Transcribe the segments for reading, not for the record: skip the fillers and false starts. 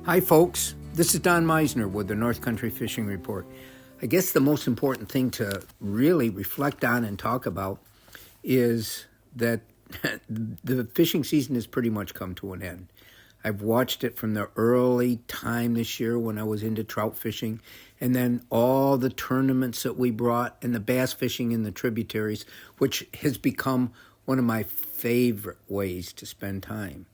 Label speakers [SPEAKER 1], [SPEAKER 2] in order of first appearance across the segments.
[SPEAKER 1] Hi, folks. This is Don Meissner with the North Country Fishing Report. I guess the most important thing to really reflect on and talk about is that the fishing season has pretty much come to an end. I've watched it from the early time this year when I was into trout fishing, and then all the tournaments that we brought and the bass fishing in the tributaries, which has become one of my favorite ways to spend time.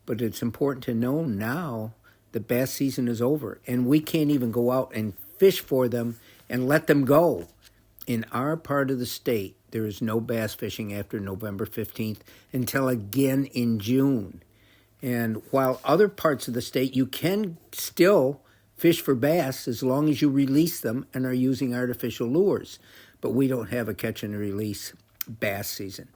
[SPEAKER 1] But it's important to know now the bass season is over, and we can't even go out and fish for them and let them go. In our part of the state, there is no bass fishing after November 15th until again in June. And while other parts of the state, you can still fish for bass as long as you release them and are using artificial lures. But we don't have a catch and release bass season.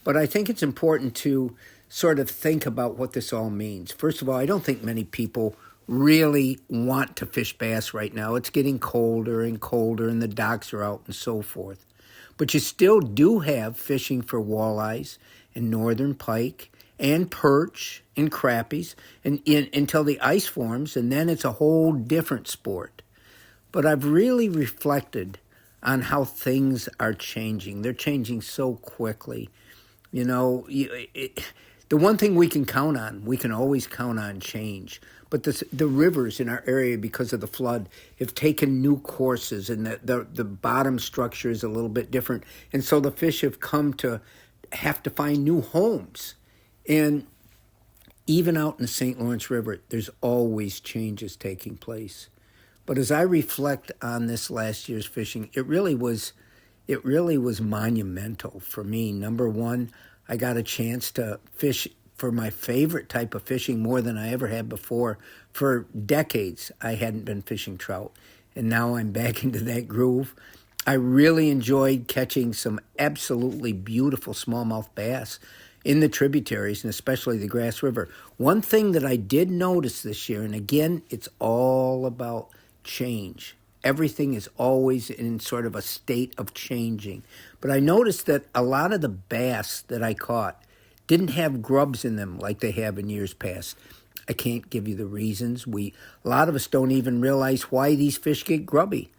[SPEAKER 1] But I think it's important to sort of think about what this all means. First of all, I don't think many people really want to fish bass right now. It's getting colder and colder, and the docks are out and so forth. But you still do have fishing for walleyes and northern pike and perch and crappies until the ice forms, and then it's a whole different sport. But I've really reflected on how things are changing. They're changing so quickly. You know, the one thing we can count on, we can always count on change. But the rivers in our area, because of the flood, have taken new courses, and the bottom structure is a little bit different. And so the fish have come to have to find new homes. And even out in the St. Lawrence River, there's always changes taking place. But as I reflect on this last year's fishing, it really was monumental for me. Number one, I got a chance to fish for my favorite type of fishing more than I ever had before. For decades, I hadn't been fishing trout, and now I'm back into that groove. I really enjoyed catching some absolutely beautiful smallmouth bass in the tributaries, and especially the Grass River. One thing that I did notice this year, and again, it's all about change. Everything is always in sort of a state of changing. But I noticed that a lot of the bass that I caught didn't have grubs in them like they have in years past. I can't give you the reasons. A lot of us don't even realize why these fish get grubby.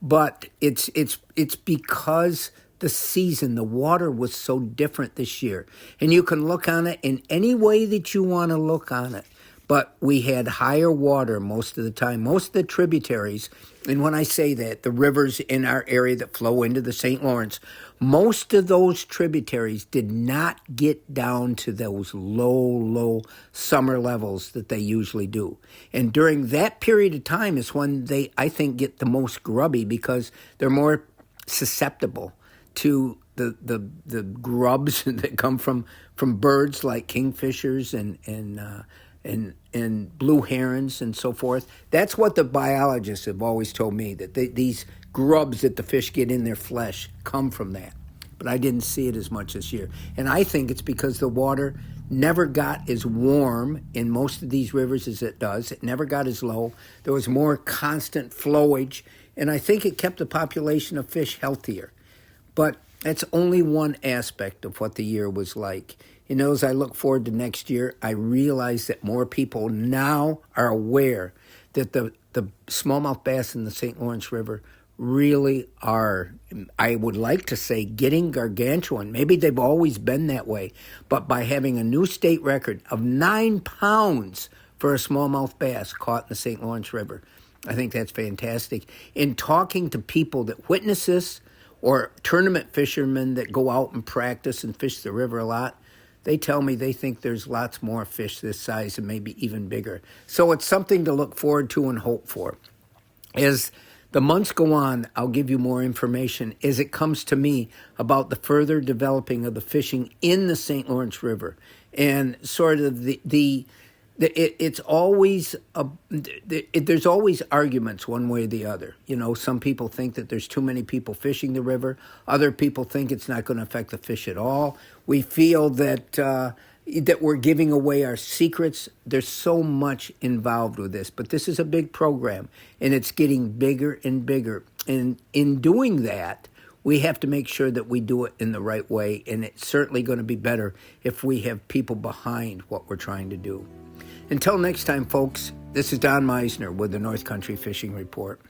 [SPEAKER 1] But it's because the season, the water was so different this year. And you can look on it in any way that you want to look on it. But we had higher water most of the time. Most of the tributaries, and when I say that, the rivers in our area that flow into the St. Lawrence, most of those tributaries did not get down to those low summer levels that they usually do. And during that period of time is when they, I think, get the most grubby because they're more susceptible to the grubs that come from birds like kingfishers and blue herons and so forth. That's what the biologists have always told me, that these grubs that the fish get in their flesh come from that. But I didn't see it as much this year. And I think it's because the water never got as warm in most of these rivers as it does. It never got as low. There was more constant flowage. And I think it kept the population of fish healthier. But that's only one aspect of what the year was like. You know, as I look forward to next year, I realize that more people now are aware that the smallmouth bass in the St. Lawrence River really are, I would like to say, getting gargantuan. Maybe they've always been that way. But by having a new state record of 9 pounds for a smallmouth bass caught in the St. Lawrence River, I think that's fantastic. In talking to people that witness this, or tournament fishermen that go out and practice and fish the river a lot, they tell me they think there's lots more fish this size and maybe even bigger. So it's something to look forward to and hope for. As the months go on, I'll give you more information as it comes to me about the further developing of the fishing in the St. Lawrence River. And sort of it's always there's always arguments one way or the other. You know, some people think that there's too many people fishing the river. Other people think it's not going to affect the fish at all. We feel that we're giving away our secrets. There's so much involved with this, but this is a big program, and it's getting bigger and bigger. And in doing that, we have to make sure that we do it in the right way, and it's certainly going to be better if we have people behind what we're trying to do. Until next time, folks, This is Don Meissner with the North Country Fishing Report.